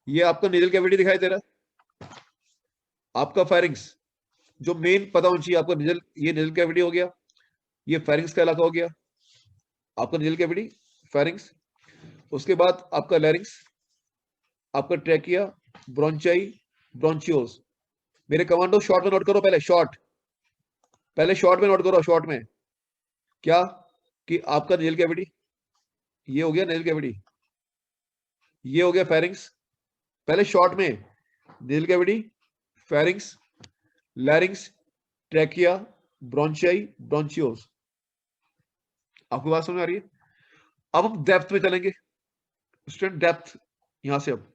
ये आपका nasal cavity दिखाई दे रहा है, आपका फेरिंग्स जो मेन पता होना चाहिए आपका नेजल, ये नेजल कैविटी हो गया, ये फेरिंग्स का इलाका हो गया, आपका नेजल कैविटी, फेरिंग्स। उसके बाद आपका लैरिंग्स, आपका ट्रैकिया, ब्रोंचाई, ब्रोंचियोस। मेरे कमांडो शॉर्ट में नोट करो, पहले शॉर्ट, पहले शॉर्ट में नोट करो, शॉर्ट में क्या, कि आपका नेजल कैविटी, ये हो गया नेजल कैविटी, ये हो गया फेरिंग्स, पहले शॉर्ट में nasal cavity, pharynx, larynx, trachea, bronchi, bronchioles. आपको बात समझ आ रही है? अब हम डेप्थ में चलेंगे स्टूडेंट, डेप्थ। यहां से अब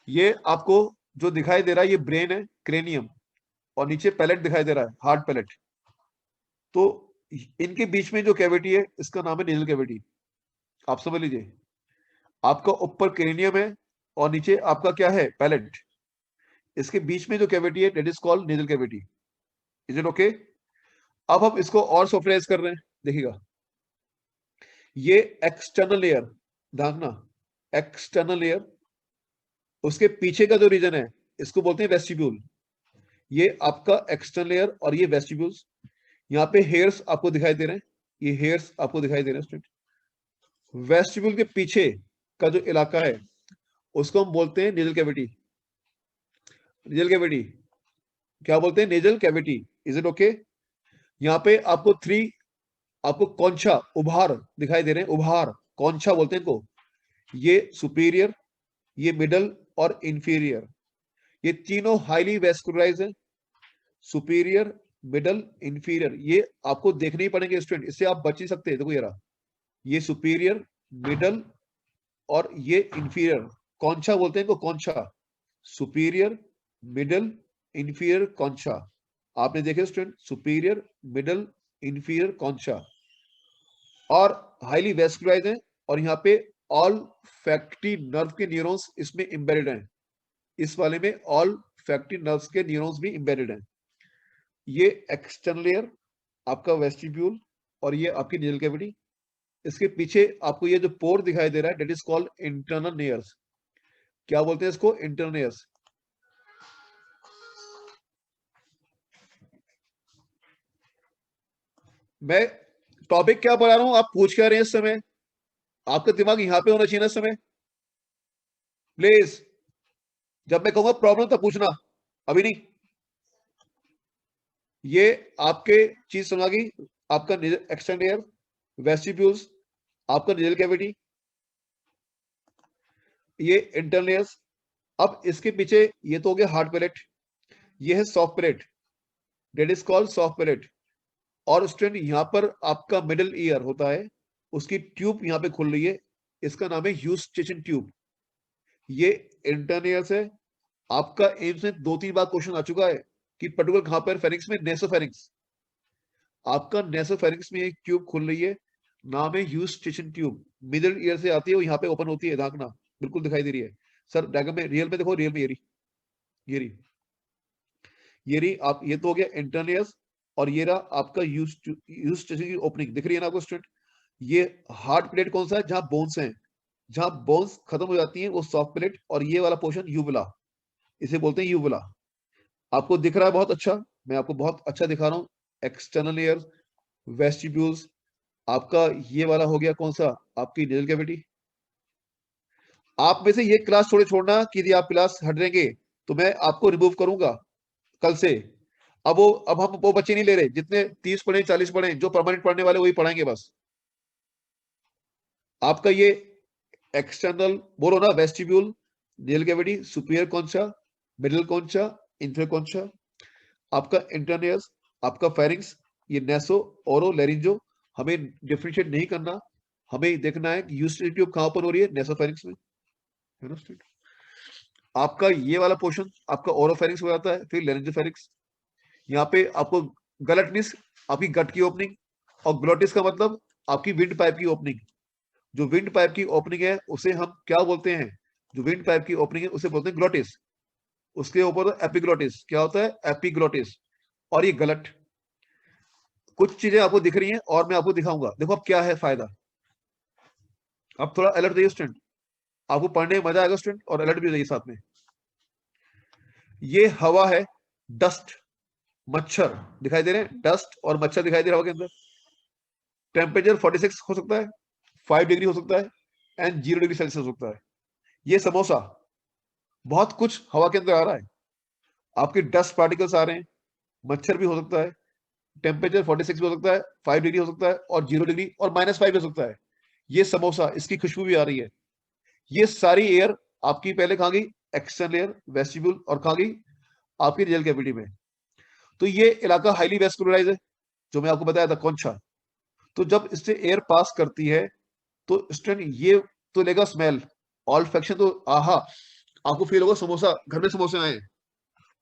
ये आपको जो दिखाई दे रहा है ये ब्रेन है, क्रेनियम, और नीचे पैलेट दिखाई दे रहा है, हार्ड पैलेट। तो इनके बीच में जो कैविटी है इसका नाम है नेजल कैविटी। आप समझ लीजिए, आपका ऊपर क्रेनियम है और नीचे आपका क्या है, पैलेट। इसके बीच में जो कैविटी है that is called nasal cavity. Is it okay? अब हम इसको और सॉफ्टवेयर कर रहे हैं, देखिएगा। ये एक्सटर्नल लेयर, देखना, एक्सटर्नल लेयर, उसके पीछे का जो रीजन है इसको बोलते हैं वेस्टिब्यूल। ये आपका एक्सटर्नल लेयर और ये वेस्टिब्यूल्स। यहाँ पे हेयर्स आपको दिखाई दे रहे हैं, ये हेयर्स आपको दिखाई दे रहे हैं स्टूडेंट। वेस्टिब्यूल के पीछे का जो इलाका है उसको हम बोलते हैं नेजल कैविटी। नेजल कैविटी क्या बोलते हैं, nasal cavity. Is it okay? यहाँ पे आपको आपको कौनछा, उभार दिखाई दे रहे हैं, उभार, कौनछा बोलते हैं इनको। ये सुपीरियर, ये मिडल और इंफीरियर, ये तीनों हाईली वेस्कुलराइज है। सुपीरियर, मिडल, इंफीरियर, ये आपको देखने ही पड़ेंगे स्टूडेंट, इससे आप बच नहीं सकते। देखो ये रहा, ये सुपीरियर, मिडल और ये इंफीरियर, कौनछा बोलते हैं इनको, conchae. Superior, middle, inferior, conchae. आपने देखे student, superior, middle, inferior, conchae, और हाईली वेस्कुलराइज है। और यहाँ पे ऑल फैक्टी नर्व के न्यूरॉन्स इसमें एम्बेडेड हैं। इस वाले में ऑल फैक्टी नर्व्स के न्यूरॉन्स भी एम्बेडेड हैं। ये एक्सटर्नल लेयर, आपका वेस्टिब्यूल, और ये आपकी नेजल कैविटी। इसके पीछे आपको ये जो पोर दिखाई दे रहा है दैट इज कॉल्ड इंटरनल नेयर्स। क्या बोलते हैं इसको, इंटरनल नेयर्स। मैं टॉपिक क्या पढ़ा रहा हूं, आप पूछ क्या रहे हैं इस समय? आपका दिमाग यहां पे होना चाहिए ना इस समय, प्लीज। जब मैं कहूंगा प्रॉब्लम तब पूछना, अभी नहीं। ये आपके चीज समझ गई, आपका एक्सटर्नल लेयर, वेस्टिब्यूल्स, आपका नेजल कैविटी, ये इंटरनल लेयर्स। अब इसके पीछे ये तो हो गया हार्ड पैलेट, ये है soft palate, that is called soft palate. और स्टूडेंट यहाँ पर आपका मिडिल ईयर होता है, उसकी ट्यूब यहाँ पे खुल रही है, इसका नाम है यूस्टेशन ट्यूब। ये इंटरनल ईयर है। आपका एम्स में 2-3 बार क्वेश्चन आ चुका है कि पर्टिकुलर कहां पर, फेरिंग्स में, नेसोफेरिंग्स। आपका नेसोफेरिंग्स में एक ट्यूब खुल रही है, नाम है यूस्टेशन ट्यूब, मिडिल ईयर से आती है, वो यहाँ पे ओपन होती है, देखना बिल्कुल दिखाई दे रही है। सर डायग्राम में, रियल में देखो, रियल में ये रही, ये रही, ये रही। आप ये तो हो गया इंटरनल ईयर्स, और ये रहा आपका यूस्टेशन की ओपनिंग, दिख रही है ना आपको स्टूडेंट? ये हार्ड प्लेट कौन सा है, जहां बोन्स हैं, जहां बोन्स खत्म हो जाती हैं वो सॉफ्ट प्लेट, और ये वाला पोर्शन यूबुला, इसे बोलते हैं यूबुला। आपको दिख रहा है बहुत अच्छा, मैं आपको बहुत अच्छा दिखा रहा हूँ। एक्सटर्नल ईयर, वेस्टिब्यूल्स, आपका ये वाला हो गया कौन सा, आपकी नेजल कैविटी। आप में से ये क्लास थोड़े छोड़ना कि यदि आप क्लास हट देंगे तो मैं आपको रिमूव करूंगा कल से। अब हम वो बच्चे नहीं ले रहे जितने 30 पढ़े 40 पढ़े, जो परमानेंट पढ़ने वाले वही पढ़ाएंगे बस। आपका ये एक्सटर्नल बोलो ना, वेस्टिब्यूल, नेल कैविटी, सुपीरियर कौनसा, मिडिल कौनसा, इंफीरियर कौनसा, आपका इंटरनियर्स, आपका फेरिंग्स, ये नेसो, ओरो, लेरिंजो। हमें डिफरेंशिएट नहीं करना, हमें देखना है कि यूस्टेशन ट्यूब कहां ओपन हो रही है, नेसोफेरिंग्स में, है ना स्टूडेंट? आपका ये वाला पोर्शन आपका ओरोफेरिंग्स हो जाता है, फिर लेरिंजोफेरिंग्स। यहाँ पे आपको गलत मीन्स आपकी गट की ओपनिंग, और ग्लोटिस का मतलब आपकी विंड पाइप की ओपनिंग। जो विंड पाइप की ओपनिंग है उसे हम क्या बोलते हैं, जो विंड पाइप की ओपनिंग है उसे बोलते हैं ग्लोटिस। उसके ऊपर एपिग्लोटिस, क्या होता है, एपिग्लोटिस। और ये गलत, कुछ चीजें आपको दिख रही हैं और मैं आपको दिखाऊंगा। देखो अब क्या है फायदा, अब थोड़ा अलर्ट रहिए स्टूडेंट। आपको पढ़ने में मजा आएगा स्टूडेंट, और अलर्ट भी हो जाइए साथ में। ये हवा है, डस्ट, मच्छर दिखाई दे रहे हैं, डस्ट और मच्छर दिखाई दे रहा हवा के अंदर। टेम्परेचर 46 हो सकता है, 5 डिग्री हो सकता है, एंड 0 डिग्री सेल्सियस हो सकता है। ये समोसा, बहुत कुछ हवा के अंदर आ रहा है, आपके डस्ट पार्टिकल्स आ रहे हैं, मच्छर भी हो सकता है, टेम्परेचर 46 भी हो सकता है, 5 डिग्री हो सकता है, और 0 डिग्री और -5 हो सकता है। ये समोसा, इसकी खुशबू भी आ रही है। ये सारी एयर आपकी पहले कहाँ गई? एक्सटर्नल एयर, वेस्टिब्यूल, और कहाँ गई? आपकी रियल कैविटी में। तो ये इलाका हाईली वेस्कुलराइज है, जो मैं आपको बताया था कौनसा। तो जब इससे एयर पास करती है तो स्टूडेंट ये तो लेगा स्मेल, ऑल्फैक्शन, तो आहा, आपको फील होगा समोसा, घर में समोसे आए हैं,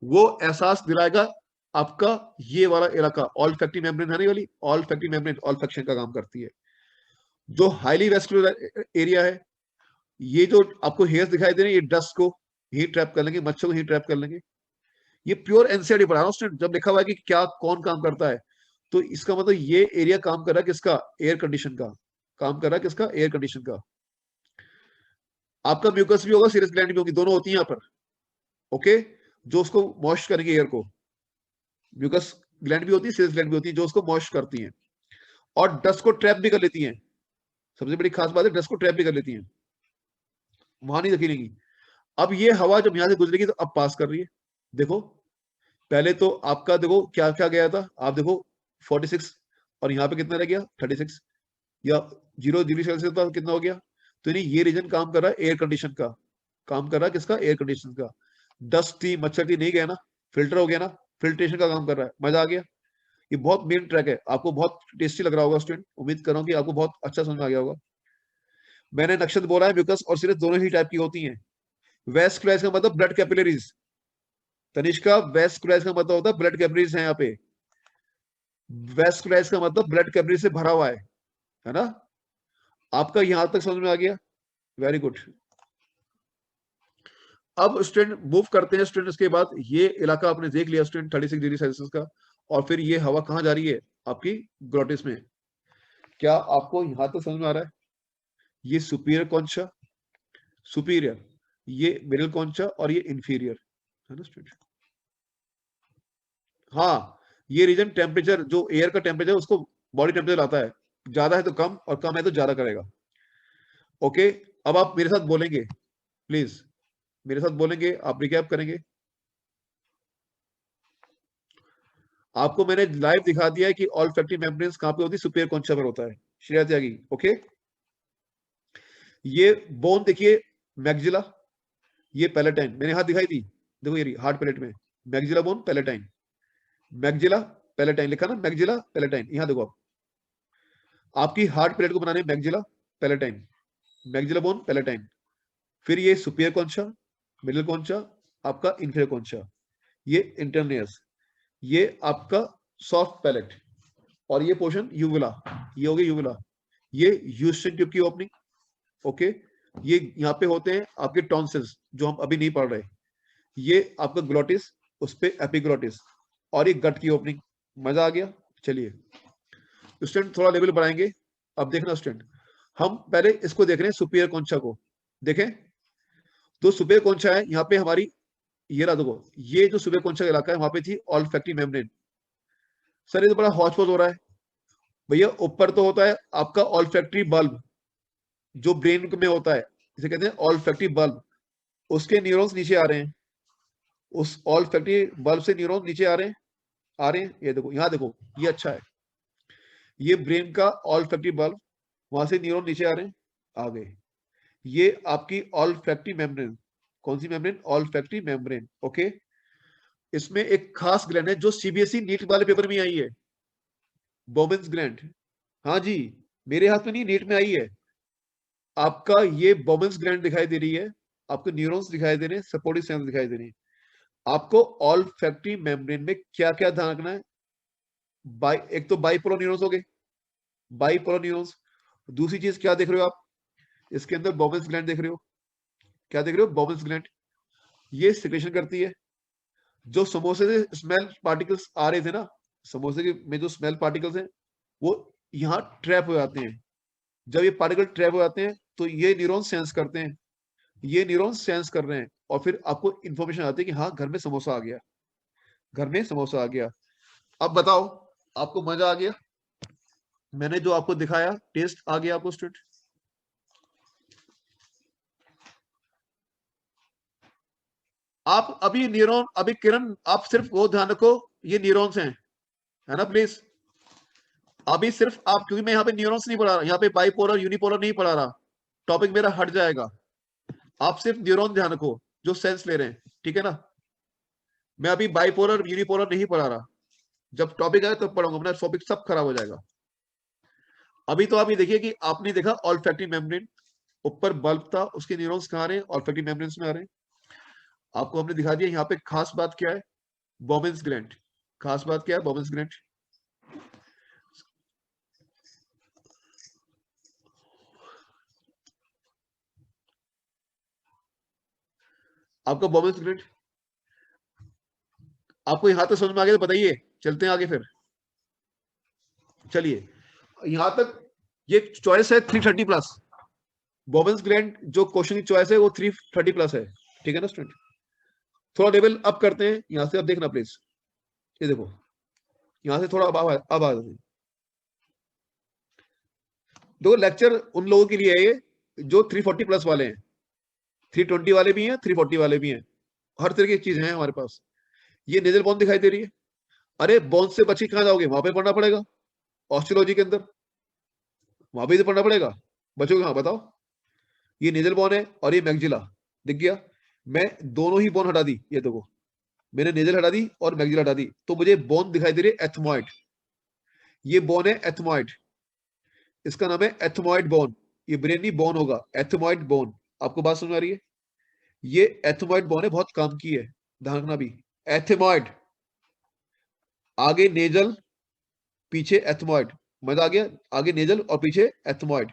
वो एहसास दिलाएगा आपका ये वाला इलाका। ऑल्फैक्टिव मेम्ब्रेन है, नहीं वाली ऑल्फैक्टिव मेम्ब्रेन ऑल्फैक्शन का काम करती है। जो हाईली वेस्कुलर एरिया है, ये जो आपको हेयर्स दिखाई दे रहे हैं, ये डस्ट को हीट ट्रैप कर लेंगे, मच्छर को हीट ट्रैप कर लेंगे। ये प्योर एनसीईआरटी पढ़ा रहा हूं स्टूडेंट। जब लिखा हुआ है कि क्या कौन काम करता है, तो इसका मतलब ये एरिया काम कर रहा है किसका? एयर कंडीशन का काम कर रहा है। किसका? एयर कंडीशन का। आपका म्यूकस भी होगा, सीरस ग्लैंड भी होगी, दोनों होती है यहाँ पर। ओके, जो उसको मॉइस्ट करेंगे एयर को। म्यूकस ग्लैंड भी होती है, सीरस ग्लैंड भी होती है, जो उसको मॉइस्ट करती हैं, और डस्ट को ट्रैप भी कर लेती हैं। सबसे बड़ी खास बात है, डस्ट को ट्रैप भी कर लेती हैं, वहां नहीं रखेगी। अब ये हवा जब यहां से गुजरेगी तो अब पास कर रही है। देखो, पहले तो आपका देखो क्या क्या गया था, आप देखो 46, और यहाँ पे कितना रह गया? 36, या 0 डिग्री सेल्सियस था, कितना हो गया? तो यानी ये रीजन काम कर रहा है एयर कंडीशन का, काम कर रहा है किसका? एयर कंडीशन का। डस्ट थी, मच्छर थी, नहीं गया ना, फिल्टर हो गया ना, फिल्ट्रेशन का काम कर रहा है। मजा आ गया। ये बहुत मेन ट्रैक है, आपको बहुत टेस्टी लग रहा होगा स्टूडेंट, उम्मीद कर रहा हूँ कि आपको बहुत अच्छा समझ में आ गया होगा। मैंने नक्शद बोला है, म्यूकस और सिरस दोनों ही टाइप की होती हैं। वेस्कुलराइज का मतलब ब्लड कैपिलरीज, तनिष्का, वेस्कुलराइज का मतलब होता है ब्लड कैपिलरीज है यहाँ पे। वेस्कुलराइज का मतलब ब्लड कैपिलरी से भरा हुआ है ना? आपका यहां तक समझ में आ गया? Very good. अब स्टूडेंट मूव करते हैं स्टूडेंट, इसके बाद ये इलाका आपने देख लिया स्टूडेंट 36 डिग्री सेल्सियस का, और फिर ये हवा कहाँ जा रही है? आपकी ग्लोटिस में। क्या आपको यहां तक समझ में आ रहा है? ये सुपीरियर कॉन्चा, सुपीरियर, ये मिडिल कॉन्चा, और ये इंफीरियर, है ना स्टूडेंट? हाँ, ये रीजन टेम्परेचर, जो एयर का टेम्परेचर उसको बॉडी टेम्परेचर आता है, ज्यादा है तो कम, और कम है तो ज्यादा करेगा। ओके, अब आप मेरे साथ बोलेंगे, प्लीज मेरे साथ बोलेंगे, आप रिकैप करेंगे। आपको मैंने लाइव दिखा दिया है कि ऑल्फैक्टिव मेम्ब्रेन्स कहां पे होती है? सुपीरियर कॉन्चा पर होता है। श्रेया त्यागी, ओके। ये बोन देखिए, मैग्जिला, ये पैलेटाइन, मैंने हाथ दिखाई थी, देखो ये हार्ट पैलेट में, maxilla bone, palatine, maxilla palatine लिखा ना, मैग्जिला पैलेटाइन, यहां देखो आप, आपकी हार्ट प्लेट को बनाने maxilla palatine, maxilla bone palatine, फिर ये सुपीरियर कॉन्चा, मिडिल कॉन्चा, आपका इंफीरियर कॉन्चा, ये इंटरनियस, ये आपका सॉफ्ट पैलेट, और ये पोर्शन यूवुला, ये हो गया यूवुला, ये ह्यूस्टन ट्यूब की ओपनिंग। ओके, ये यहाँ पे होते हैं आपके टॉन्सिल्स, जो हम अभी नहीं पढ़ रहे, ये आपका ग्लोटिस, उस पे एपिग्लोटिस, और ये गट की ओपनिंग। मजा आ गया? चलिए स्टूडेंट थोड़ा लेवल बढ़ाएंगे। अब देखना स्टूडेंट, हम पहले इसको देख रहे हैं, सुपीरियर कॉन्चा को देखें। तो सुपीरियर कॉन्चा है यहाँ पे हमारी, ये रहा देखो, ये जो सुपीरियर कॉन्चा इलाका है, वहां पे थी ऑल्फैक्टिव मेम्ब्रेन। सर ये तो बड़ा हौच पौच हो रहा है भैया। ऊपर तो होता है आपका ऑल्फैक्टरी बल्ब, जो ब्रेन में होता है, इसे कहते हैं ऑल्फैक्टरी बल्ब, उसके न्यूरॉन्स नीचे आ रहे हैं, उस ऑल्फैक्टरी बल्ब से न्यूरॉन नीचे आ रहे हैं, आ रहे हैं, ये देखो, यहाँ देखो, ये अच्छा है, ये ब्रेन का ऑल्फैक्टरी बल्ब, वहां से न्यूरॉन नीचे आ रहे हैं, आ गए। ये आपकी ऑल्फैक्टरी मेम्ब्रेन, कौन सी मेम्ब्रेन? Olfactory membrane, okay. इसमें एक खास ग्लैंड है जो सीबीएसई नीट वाले पेपर में आई है, बोबेन्स ग्लैंड। हाँ जी, मेरे हाथ में नहीं, नीट में आई है। आपका ये बोबेन्स ग्लैंड दिखाई दे रही है, आपको न्यूरॉन्स दिखाई दे रहे हैं, सपोर्टिव सेंस दिखाई दे रही है। आपको ऑल्फैक्टरी मेम्ब्रेन में क्या क्या ध्यान रखना है? एक तो बाइपोलर न्यूरॉन्स हो गए, बाइपोलर न्यूरॉन्स। दूसरी चीज क्या देख रहे हो आप? इसके अंदर बोबेन्स ग्लैंड देख रहे हो, क्या देख रहे हो? बोबेन्स ग्लैंड, ये सिक्रेशन करती है। जो समोसे से स्मेल पार्टिकल्स आ रहे थे ना, समोसे के में जो स्मेल पार्टिकल्स हैं, वो यहाँ ट्रैप हो जाते हैं। जब ये पार्टिकल ट्रैप हो जाते हैं तो ये न्यूरॉन सेंस करते हैं, ये न्यूरॉन्स सेंस कर रहे हैं और फिर आपको इंफॉर्मेशन आती है कि हाँ घर में समोसा आ गया, घर में समोसा आ गया। अब बताओ, आपको मजा आ गया? मैंने जो आपको दिखाया टेस्ट आ गया आपको स्टूडेंट? आप अभी न्यूरॉन, अभी किरण आप सिर्फ वो ध्यान रखो, ये न्यूरॉन्स हैं, है ना प्लीज? अभी सिर्फ आप, क्योंकि मैं यहाँ पे न्यूरॉन्स नहीं पढ़ा रहा, यहाँ पे बाइपोलर यूनिपोलर नहीं पढ़ा रहा, टॉपिक मेरा हट जाएगा। आप सिर्फ न्यूरॉन ध्यान रखो जो सेंस ले रहे हैं, ठीक है ना? मैं अभी बाइपोलर यूनिपोलर नहीं पढ़ा रहा, जब टॉपिक आएगा तब पढ़ाऊंगा, अपना टॉपिक सब खराब हो जाएगा। अभी तो आप ये देखिए कि आपने देखा ऑल्फैक्टरी मेम्ब्रेन, ऊपर बल्ब था, उसके न्यूरॉन्स कहाँ आ रहे हैं? ऑल्फैक्टरी मेम्ब्रेन्स में आ रहे हैं। आपको हमने दिखा दिया। यहाँ पे खास बात क्या है? Bobbins gland. खास बात क्या है? Bobbins gland. आपका बॉबिन्स ग्लैंड आपको यहाँ तक समझ में आ गया तो बताइए, चलते हैं आगे फिर। चलिए, यहां तक ये चॉइस है 330 प्लस। बॉबिन्स ग्लैंड जो क्वेश्चन की चॉइस है वो 330 प्लस है, ठीक है ना स्टूडेंट? थोड़ा लेवल अप करते हैं यहां से, अब देखना प्लीज। ये देखो, यहां से थोड़ा अब आ जाते हैं। दो लेक्चर उन लोगों के लिए है ये जो 340 प्लस वाले हैं, 320 वाले भी हैं, 340 वाले भी हैं, हर तरह की चीजें हैं हमारे पास। ये नेजल बोन दिखाई दे रही है। अरे बोन से बच के कहां जाओगे? वहां पे पढ़ना पड़ेगा, ऑस्टियोलॉजी के अंदर, वहां पे तो पढ़ना पड़ेगा। बचोगे कहां बताओ? ये नेजल बोन है और ये मैग्जिला, दिख गया? मैं दोनों ही बोन हटा दी, ये देखो, मैंने नेजल हटा दी और मैग्जिला हटा दी, तो मुझे बोन दिखाई दे रही है एथमॉइड। ये बोन है एथमॉइड, इसका नाम है एथमॉइड बोन। ये ब्रेनी बोन होगा, एथमॉइड बोन। आपको बात समझ आ रही है? ये एथमॉइड बोन है, बहुत काम की है, ध्यान रखना भी। एथमॉइड, आगे नेजल, पीछे एथमॉइड। मजा आ गया? आगे नेजल और पीछे एथमॉइड,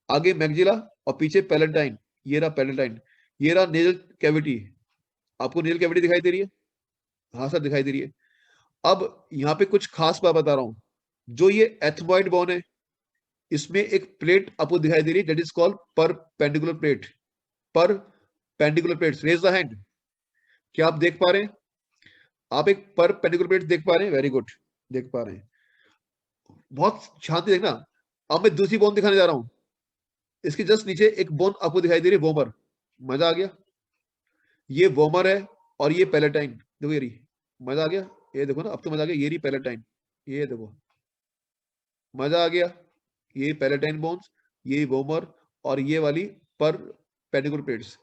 आगे मैग्जिला और पीछे पैलेटाइन। ये रहा पैलेटाइन, ये रहा नेजल कैविटी। आपको नेजल कैविटी दिखाई दे रही है? हाँ सर दिखाई दे रही है। अब यहाँ पे कुछ खास बात बता रहा हूं। जो ये एथमॉइड बोन है, इसमें एक प्लेट आपको दिखाई दे रही है, that is called perpendicular plate. Perpendicular plate, raise the hand. क्या आप देख पा रहे हैं? आप एक परपेंडिकुलर प्लेट देख पा रहे हैं? वेरी गुड, देख पा रहे हैं, बहुत शांति देखना। अब मैं दूसरी बोन दिखाने जा रहा हूं। इसके जस्ट नीचे एक बोन आपको दिखाई दे रही है, वोमर। मजा आ गया? ये वोमर है और ये पैलेटाइन, देखो ये रही। मजा आ गया? ये देखो ना, अब तो मजा आ गया। ये रही पैलेटाइन, ये देखो, मजा आ गया? ये पैलेटाइन बोन्स, ये वोमर और ये वाली पर पेडिकुलर प्लेट्स।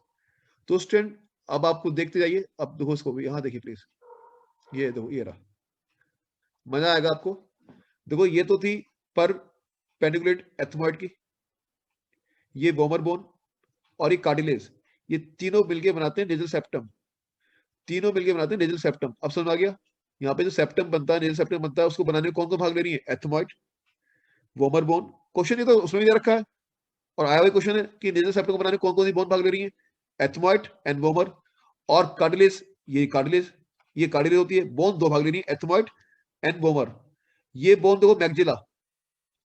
तो स्टूडेंट अब आपको देखते जाइए, अब देखो इसको भी, यहां देखिए प्लीज। ये देखो, ये रहा, मजा आएगा आपको। देखो ये तो थी पर पेडिकुलेट एथमॉइड की, ये वोमर बोन और ये कार्टिलेज, ये तीनों मिलके बनाते हैं नेजल सेप्टम। तीनों मिलके बनाते हैं नेजल सेप्टम। अब समझ आ गया? यहाँ पे जो सेप्टम बनता है, नेजल सेप्टम बनता है, उसको बनाने में कौन कौन भाग ले रही है? Ethmoid, vomer bone. क्वेश्चन ये तो उसमें भी दे रखा है, और आया हुआ क्वेश्चन है कि नेजल सेप्टम को बनाने में कौन कौन सी बोन भाग ले रही है? एथमॉइड एंड वोमर और कार्टिलेज। ये कार्टिलेज, ये कार्टिलेज होती है। बोन दो भाग ले रही है, एथमॉइड एंड वोमर। ये बोन देखो मैग्जिला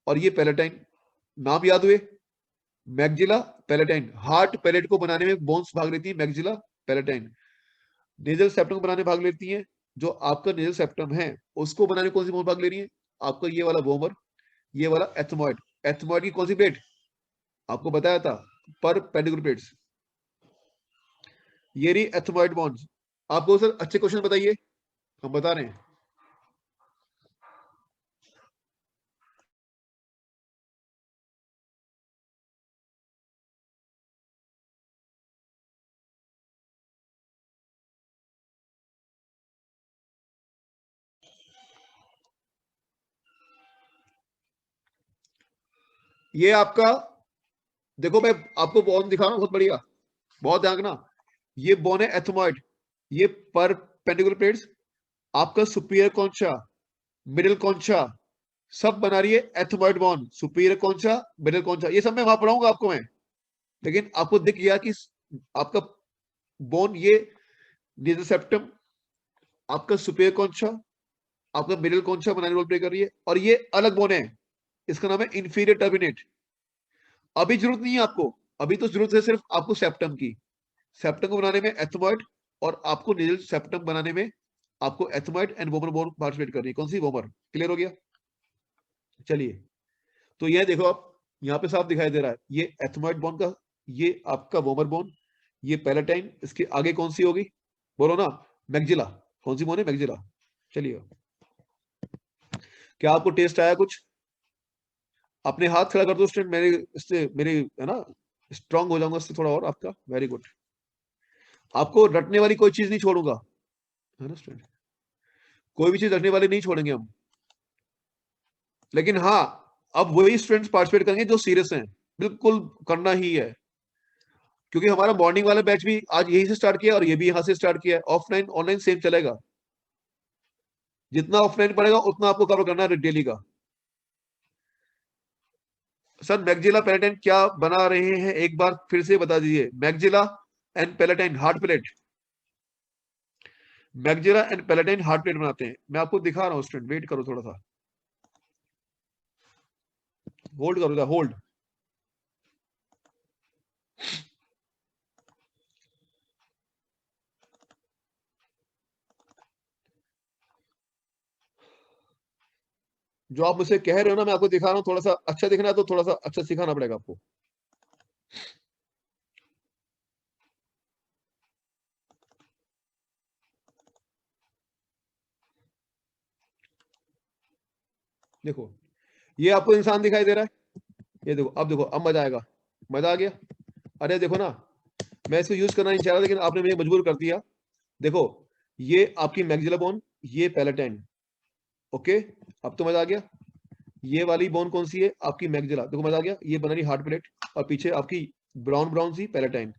और ये पैलेटाइन। नाम याद हुए? Maxilla, palatine. हार्ट पैलेट को बनाने में बोन्स भाग लेती है, मैग्जिला, पैलेटाइन। नेजल सेप्टम को बनाने में भाग लेती है, जो आपका नेजल सेप्टम है उसको बनाने में कौन सी बोन भाग ले रही है? आपका ये वाला वोमर, ये वाला एथमॉइड। एथमॉइड की कौन सी प्लेट? आपको बताया था, पर पेडिकुलर प्लेट्स। ये रही एथमॉइड बॉन्ड्स। आपको सर अच्छे क्वेश्चन बताइए, हम बता रहे हैं। ये आपका, देखो मैं आपको बोन दिखा रहा हूं, बहुत बढ़िया, बहुत ध्यान रखना। ये बोन है एथमॉइड, ये पर पेडिकुलर प्लेट्स। आपका सुपीरियर कौनसा, मिडिल कौनसा, सब बना रही है एथमॉइड बॉन्ड। सुपीरियर कौनसा, मिडिल कौनसा, ये सब मैं वहां पढ़ाऊंगा आपको मैं। लेकिन आपको दिख गया कि आपका बोन, ये नेजल सेप्टम, आपका सुपीरियर कौनसा, आपका मिडिल कौनसा बनाने रोल प्ले कर रही है, और ये अलग बोन है, इसका नाम है इंफीरियर टर्बिनेट। अभी जरूरत नहीं है आपको, अभी तो जरूरत है सिर्फ आपको सेप्टम की। सेप्टम को बनाने में एथमॉइड, और आपको नेजल सेप्टम बनाने में आपको ethmoid and vomer bone participate करनी है। कौन सी? वोमर। क्लियर हो गया? चलिए, तो ये देखो आप, यहाँ पे साफ दिखाई दे रहा है, ये एथमॉइड बोन का, ये आपका वोमर बोन, ये पैलेटाइन, इसके आगे कौन सी होगी? बोलो ना। मैग्जिला। कौन सी बोन है? मैग्जिला। चलिए, क्या आपको टेस्ट आया कुछ? अपने हाथ खड़ा कर दो स्टूडेंट, मेरे इससे मेरी है ना, स्ट्रांग हो जाऊंगा इससे थोड़ा और आपका। Very good. आपको रटने वाली कोई चीज नहीं छोड़ूंगा, है ना स्टूडेंट? कोई भी चीज रखने वाली नहीं छोड़ेंगे हम। लेकिन हाँ, अब वही स्टूडेंट्स पार्टिसिपेट करेंगे जो सीरियस हैं, बिल्कुल करना ही है, क्योंकि हमारा मॉर्निंग वाला बैच भी आज यही से स्टार्ट किया और ये भी यहां से स्टार्ट किया है। ऑफलाइन ऑनलाइन सेम चलेगा, जितना ऑफलाइन पड़ेगा उतना आपको कवर करना है डेली का। सर मैग्जिला पैलेटाइन क्या बना रहे हैं, एक बार फिर से बता दीजिए। Maxilla and palatine heart plate, maxilla and palatine heart plate बनाते हैं। मैं आपको दिखा रहा हूं स्टूडेंट, वेट करो थोड़ा सा, होल्ड करो, होल्ड। जो आप मुझसे कह रहे हो ना, मैं आपको दिखा रहा हूँ। थोड़ा सा अच्छा दिखना है तो थोड़ा सा अच्छा सिखाना पड़ेगा आपको। देखो, ये आपको इंसान दिखाई दे रहा है, ये देखो, अब देखो, अब मजा आएगा। मजा आ गया? अरे देखो ना, मैं इसको यूज करना नहीं चाह रहा, लेकिन आपने मुझे मजबूर कर दिया। देखो, ये आपकी मैग्जिला बोन, ये पैलेटाइन। ओके, अब तो मजा आ गया। ये वाली बोन कौन सी है? आपकी मैग्जिला। देखो मजा आ गया, ये बना रही हार्ट प्लेट, और पीछे आपकी ब्राउन ब्राउन सी पैलेटाइन।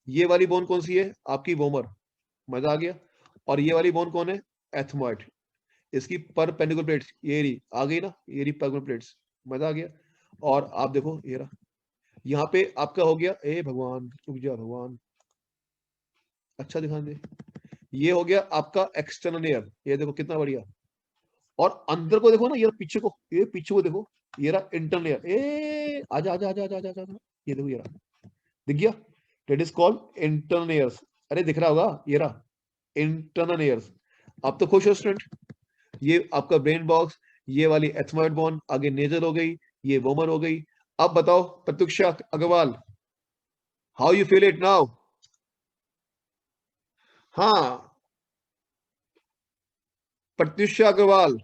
ये वाली बोन कौन सी है? आपकी वोमर। मजा आ गया। और ये वाली बोन कौन है? एथमॉइड। इसकी परपेंडिकुलर प्लेट्स ये रही, आ गई ना, ये रही परपेंडिकुलर प्लेट्स। मजा आ गया। और आप देखो, ये रहा, यहाँ पे आपका हो गया, ए भगवान रुक जा भगवान, अच्छा दिखा दे। ये हो गया आपका एक्सटर्नल लेयर, ये देखो कितना बढ़िया। और अंदर को देखो ना, ये पीछे को, ये पीछे को देखो, ये रहा इंटरनल लेयर। ए आजा आजा आजा आजा आजा आजा, ये देखो, ये रहा, दिख गया? That is called internal layers. अरे दिख रहा होगा, ये रहा इंटरनल लेयर्स। अब तो खुश हो स्टूडेंट? ये आपका ब्रेन बॉक्स, ये वाली एथमॉइड बोन, आगे नेजल हो गई, ये वोमर हो गई। अब बताओ Pratyusha Agarwal, how you feel it now? हाँ, प्रत्युषा अग्रवाल,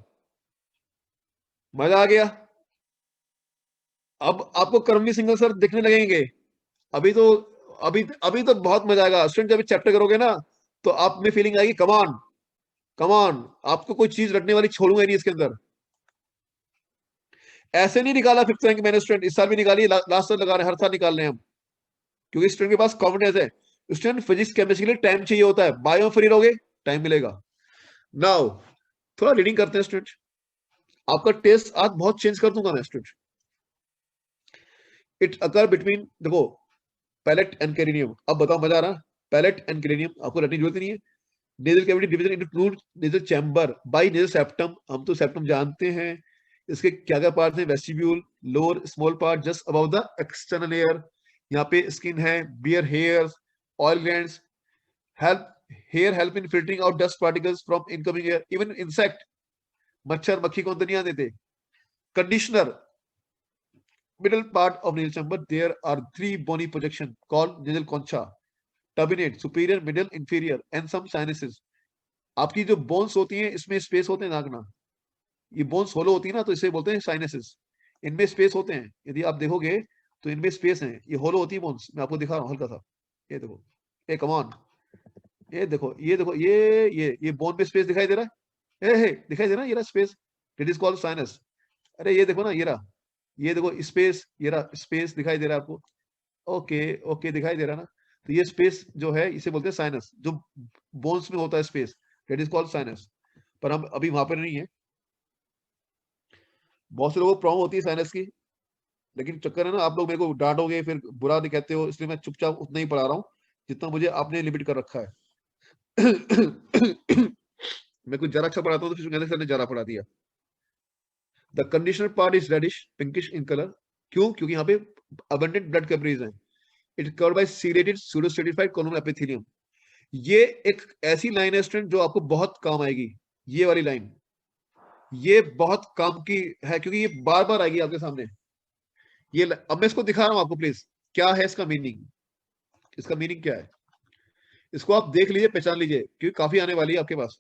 मजा आ गया? अब आपको कर्मवीर सिंगल सर दिखने लगेंगे। अभी तो, अभी अभी तो बहुत मजा आएगा स्टूडेंट, जब चैप्टर करोगे ना, तो आप में फीलिंग आएगी, कमान कमान। आपको कोई चीज रखने वाली छोड़ूंगा नहीं इसके अंदर। ऐसे नहीं निकाला फिफ्थ रैंक मैंने स्टूडेंट, इस साल भी निकाली, लास्ट साल लगा रहे हैं, हर साल निकाल रहे हैं हम, क्योंकि स्टूडेंट के पास कॉन्फिडेंस है। स्टूडेंट फिजिक्स केमिस्ट्री के लिए टाइम चाहिए होता है, बायो फ्री रहोगे, टाइम मिलेगा। नाउ थोड़ा रीडिंग करते हैं स्टूडेंट, आपका टेस्ट आज बहुत चेंज कर दूंगा मैं स्टूडेंट। इट अकर बिटवीन, देखो, पैलेट एंड कैरिनियम। अब बताओ मजा आ रहा? पैलेट एंड कैरिनियम आपको रटने की जरूरत नहीं है। Nasal cavity division into two nasal chamber by nasal septum. हम तो सेप्टम जानते हैं, इसके क्या क्या पार्ट हैं? Vestibule, lower small part just about the external air, यहाँ पे स्किन है, bear hairs, oil glands, help hair help in filtering out dust particles from incoming air, even insect, मच्छर मक्खी को अंदर नहीं आने देते। Conditioner, middle part of nasal chamber there are three bony projection called nasal concha, turbinate, superior, middle, inferior, and some sinuses। आपकी जो bones होती हैं इसमें स्पेस होते हैं नागना, ये बोन्स होलो होती है ना, तो इसे बोलते हैं साइनसेस। इनमें स्पेस होते हैं, यदि आप देखोगे तो इनमें स्पेस है, ये होलो होती है बोन्स। मैं आपको दिखा रहा हूँ हल्का सा, ये देखो, ए कम ऑन, ये देखो, ये देखो, ये बोन पे स्पेस दिखाई दे रहा है, दिखाई दे रहा है, ये रहा space, it is called sinus. अरे ये देखो ना, ये रहा, ये देखो स्पेस, ये रहा स्पेस, दिखाई दे रहा है आपको? ओके, ओके दिखाई दे रहा है ना? तो ये स्पेस जो है इसे बोलते हैं साइनस, जो बोन्स में होता है space, that is called sinus. पर हम अभी वहां पर नहीं है। बहुत से लोगों को प्रॉब्लम होती है साइनस की, लेकिन चक्कर है ना, आप लोग मेरे को डांटोगे, फिर बुरा नहीं कहते हो, इसलिए मैं चुपचाप उतना ही पढ़ा रहा हूँ जितना मुझे आपने लिमिट कर रखा है। मैं कुछ जरा अच्छा पढ़ाता हूँ तो फिर सर ने जरा पढ़ा दिया। The conducting part is reddish pinkish in colour. क्यों? क्योंकि यहाँ पे अबंडेंट ब्लड कैपिलरीज हैं। It covered by ciliated pseudo stratified columnar epithelium. ये एक ऐसी लाइन है स्टूडेंट जो आपको बहुत काम आएगी, ये वाली लाइन, ये बहुत काम की है क्योंकि ये बार बार आएगी आपके सामने। ये अब मैं इसको दिखा रहा हूं आपको, प्लीज क्या है इसका मीनिंग, इसका मीनिंग क्या है, इसको आप देख लीजिए, पहचान लीजिए, क्योंकि काफी आने वाली है आपके पास।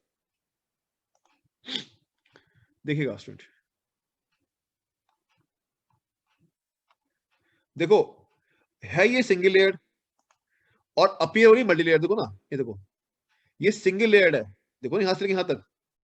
देखिएगा स्टूडेंट, देखो है ये सिंगल लेयर्ड और अपीयर हो रही मल्टी लेयर। देखो ना, ये देखो, ये सिंगल लेयर्ड है, देखो यहां से लेके यहां तक